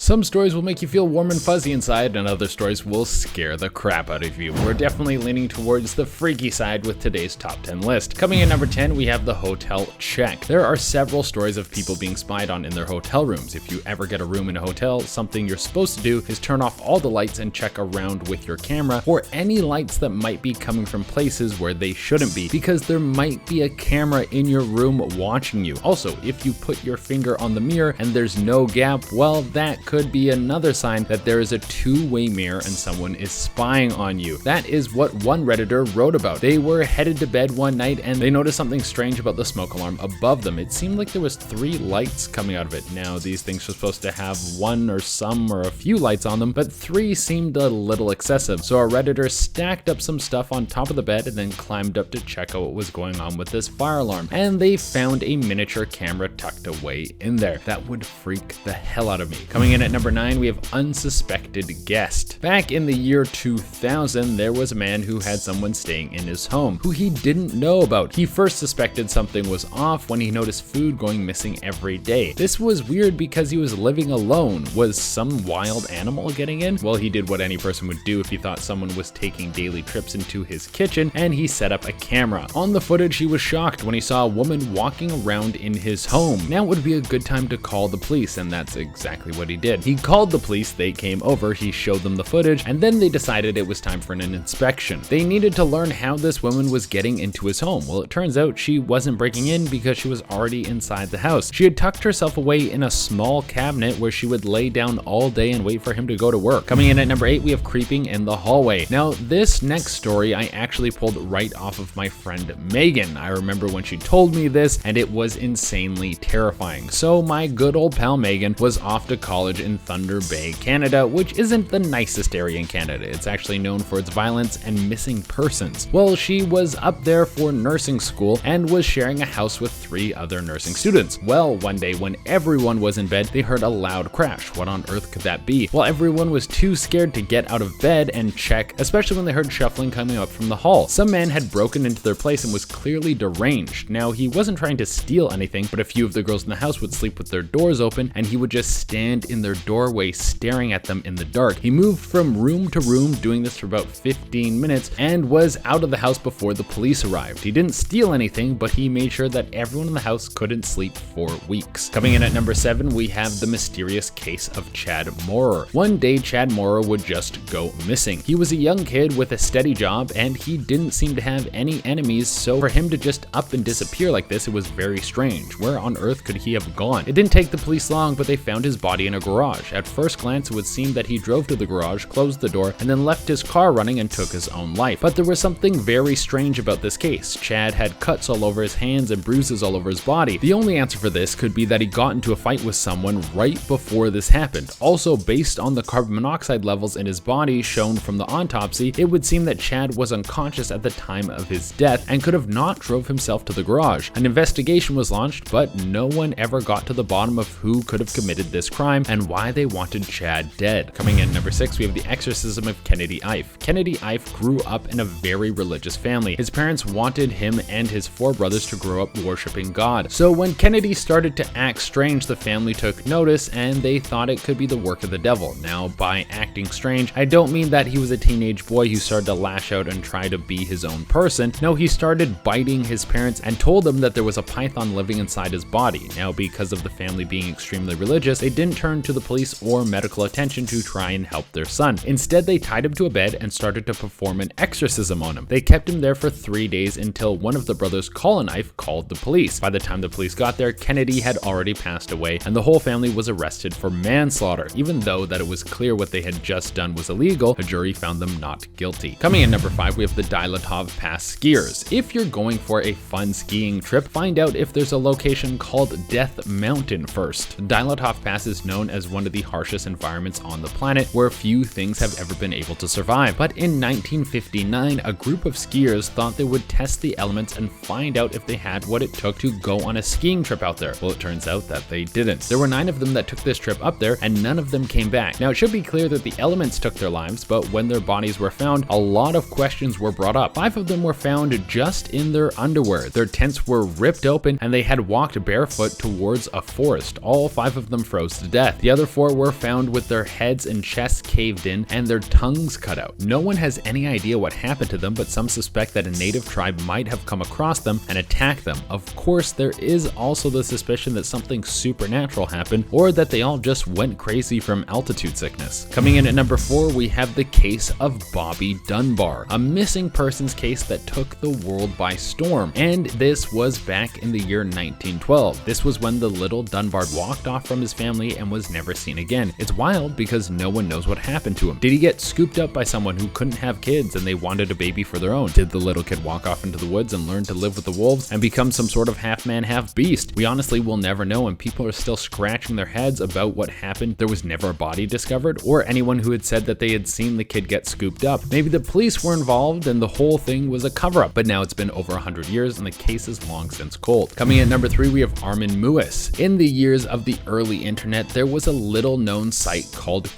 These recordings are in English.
Some stories will make you feel warm and fuzzy inside, and other stories will scare the crap out of you. We're definitely leaning towards the freaky side with today's top 10 list. Coming in number 10, we have the hotel check. There are several stories of people being spied on in their hotel rooms. If you ever get a room in a hotel, something you're supposed to do is turn off all the lights and check around with your camera for any lights that might be coming from places where they shouldn't be, because there might be a camera in your room watching you. Also, if you put your finger on the mirror and there's no gap, well, that could be another sign that there is a two-way mirror and someone is spying on you. That is what one Redditor wrote about. They were headed to bed one night and they noticed something strange about the smoke alarm above them. It seemed like there was 3 lights coming out of it. Now, these things are supposed to have 1 or some or a few lights on them, but 3 seemed a little excessive. So our Redditor stacked up some stuff on top of the bed and then climbed up to check out what was going on with this fire alarm. And they found a miniature camera tucked away in there. That would freak the hell out of me. Coming in at number 9, we have Unsuspected Guest. Back in the year 2000, there was a man who had someone staying in his home who he didn't know about. He first suspected something was off when he noticed food going missing every day. This was weird because he was living alone. Was some wild animal getting in? Well, he did what any person would do if he thought someone was taking daily trips into his kitchen, and he set up a camera. On the footage, he was shocked when he saw a woman walking around in his home. Now would be a good time to call the police, and that's exactly what he did. He called the police, they came over, he showed them the footage, and then they decided it was time for an inspection. They needed to learn how this woman was getting into his home. Well, it turns out she wasn't breaking in because she was already inside the house. She had tucked herself away in a small cabinet where she would lay down all day and wait for him to go to work. Coming in at number 8, we have Creeping in the Hallway. Now, this next story I actually pulled right off of my friend Megan. I remember when she told me this, and it was insanely terrifying. So my good old pal Megan was off to college in Thunder Bay, Canada, which isn't the nicest area in Canada. It's actually known for its violence and missing persons. Well, she was up there for nursing school and was sharing a house with 3 other nursing students. Well, one day when everyone was in bed, they heard a loud crash. What on earth could that be? Well, everyone was too scared to get out of bed and check, especially when they heard shuffling coming up from the hall. Some man had broken into their place and was clearly deranged. Now, he wasn't trying to steal anything, but a few of the girls in the house would sleep with their doors open, and he would just stand in their doorway staring at them in the dark. He moved from room to room, doing this for about 15 minutes, and was out of the house before the police arrived. He didn't steal anything, but he made sure that everyone in the house couldn't sleep for weeks. Coming in at number 7, we have the mysterious case of Chad Moorer. One day, Chad Moorer would just go missing. He was a young kid with a steady job, and he didn't seem to have any enemies, so for him to just up and disappear like this, it was very strange. Where on earth could he have gone? It didn't take the police long, but they found his body in a garage. At first glance, it would seem that he drove to the garage, closed the door, and then left his car running and took his own life. But there was something very strange about this case. Chad had cuts all over his hands and bruises all over his body. The only answer for this could be that he got into a fight with someone right before this happened. Also, based on the carbon monoxide levels in his body shown from the autopsy, it would seem that Chad was unconscious at the time of his death and could have not drove himself to the garage. An investigation was launched, but no one ever got to the bottom of who could have committed this crime and why they wanted Chad dead. Coming in number 6, we have the Exorcism of Kennedy Ife. Kennedy Ife grew up in a very religious family. His parents wanted him and his 4 brothers to grow up worshiping God. So when Kennedy started to act strange, the family took notice and they thought it could be the work of the devil. Now, by acting strange, I don't mean that he was a teenage boy who started to lash out and try to be his own person. No, he started biting his parents and told them that there was a python living inside his body. Now, because of the family being extremely religious, they didn't turn to the police or medical attention to try and help their son. Instead, they tied him to a bed and started to perform an exorcism on him. They kept him there for 3 days until one of the brothers, Colin Ife, called the police. By the time the police got there, Kennedy had already passed away and the whole family was arrested for manslaughter. Even though that it was clear what they had just done was illegal, a jury found them not guilty. Coming in number 5, we have the Dilatov Pass skiers. If you're going for a fun skiing trip, find out if there's a location called Death Mountain first. Dilatov Pass is known as one of the harshest environments on the planet where few things have ever been able to survive. But in 1959, a group of skiers thought they would test the elements and find out if they had what it took to go on a skiing trip out there. Well, it turns out that they didn't. There were 9 of them that took this trip up there and none of them came back. Now, it should be clear that the elements took their lives, but when their bodies were found, a lot of questions were brought up. 5 of them were found just in their underwear. Their tents were ripped open and they had walked barefoot towards a forest. All 5 of them froze to death. The other 4 were found with their heads and chests caved in and their tongues cut out. No one has any idea what happened to them, but some suspect that a native tribe might have come across them and attacked them. Of course, there is also the suspicion that something supernatural happened, or that they all just went crazy from altitude sickness. Coming in at number 4, we have the case of Bobby Dunbar, a missing persons case that took the world by storm. And this was back in the year 1912. This was when the little Dunbar walked off from his family and was never seen again. It's wild because no one knows what happened to him. Did he get scooped up by someone who couldn't have kids and they wanted a baby for their own? Did the little kid walk off into the woods and learn to live with the wolves and become some sort of half man, half beast? We honestly will never know, and people are still scratching their heads about what happened. There was never a body discovered or anyone who had said that they had seen the kid get scooped up. Maybe the police were involved and the whole thing was a cover-up, but now it's been over 100 years and the case is long since cold. Coming in at number 3, we have Armin Muss. In the years of the early internet, there was a little known site called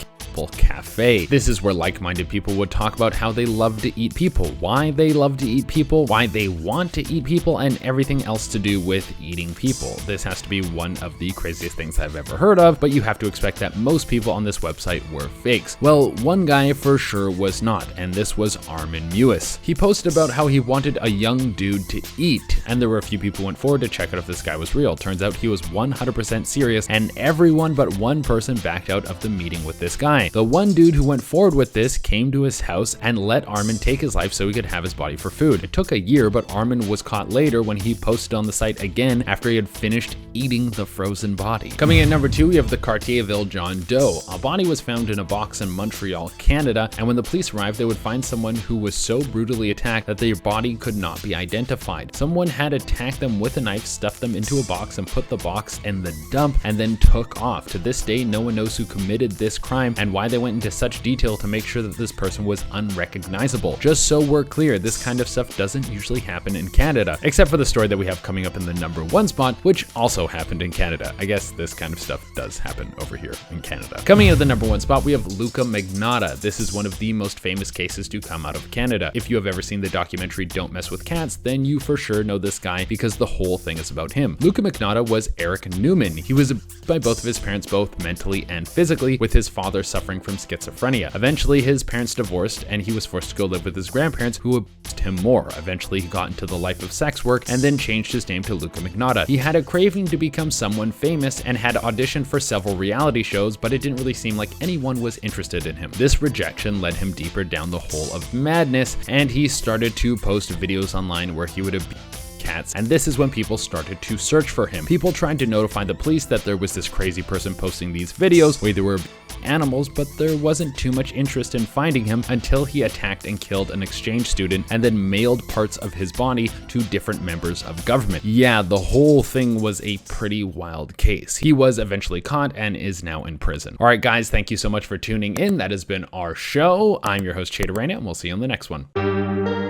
Cafe. This is where like-minded people would talk about how they love to eat people, why they love to eat people, why they want to eat people, and everything else to do with eating people. This has to be one of the craziest things I've ever heard of, but you have to expect that most people on this website were fakes. Well, one guy for sure was not, and this was Armin Muss. He posted about how he wanted a young dude to eat, and there were a few people who went forward to check out if this guy was real. Turns out he was 100% serious, and everyone but one person backed out of the meeting with this guy. The one dude who went forward with this came to his house and let Armin take his life so he could have his body for food. It took a year, but Armin was caught later when he posted on the site again after he had finished eating the frozen body. Coming in number 2, we have the Cartierville John Doe. A body was found in a box in Montreal, Canada, and when the police arrived, they would find someone who was so brutally attacked that their body could not be identified. Someone had attacked them with a knife, stuffed them into a box, and put the box in the dump, and then took off. To this day, no one knows who committed this crime and why they went into such detail to make sure that this person was unrecognizable. Just so we're clear, this kind of stuff doesn't usually happen in Canada, except for the story that we have coming up in the number 1 spot, which also happened in Canada. I guess this kind of stuff does happen over here in Canada. Coming in at the number 1 spot, we have Luka Magnotta. This is one of the most famous cases to come out of Canada. If you have ever seen the documentary Don't Mess with Cats, then you for sure know this guy because the whole thing is about him. Luka Magnotta was Eric Newman. He was abused by both of his parents, both mentally and physically, with his father suffering from schizophrenia. Eventually, his parents divorced and he was forced to go live with his grandparents, who abused him more. Eventually, he got into the life of sex work and then changed his name to Luka Magnotta. He had a craving to become someone famous and had auditioned for several reality shows, but it didn't really seem like anyone was interested in him. This rejection led him deeper down the hole of madness, and he started to post videos online where he would abuse cats, and this is when people started to search for him. People tried to notify the police that there was this crazy person posting these videos where there were animals, but there wasn't too much interest in finding him until he attacked and killed an exchange student and then mailed parts of his body to different members of government. Yeah, the whole thing was a pretty wild case. He was eventually caught and is now in prison. All right, guys, thank you so much for tuning in. That has been our show. I'm your host, Chada Reyna, and we'll see you on the next one.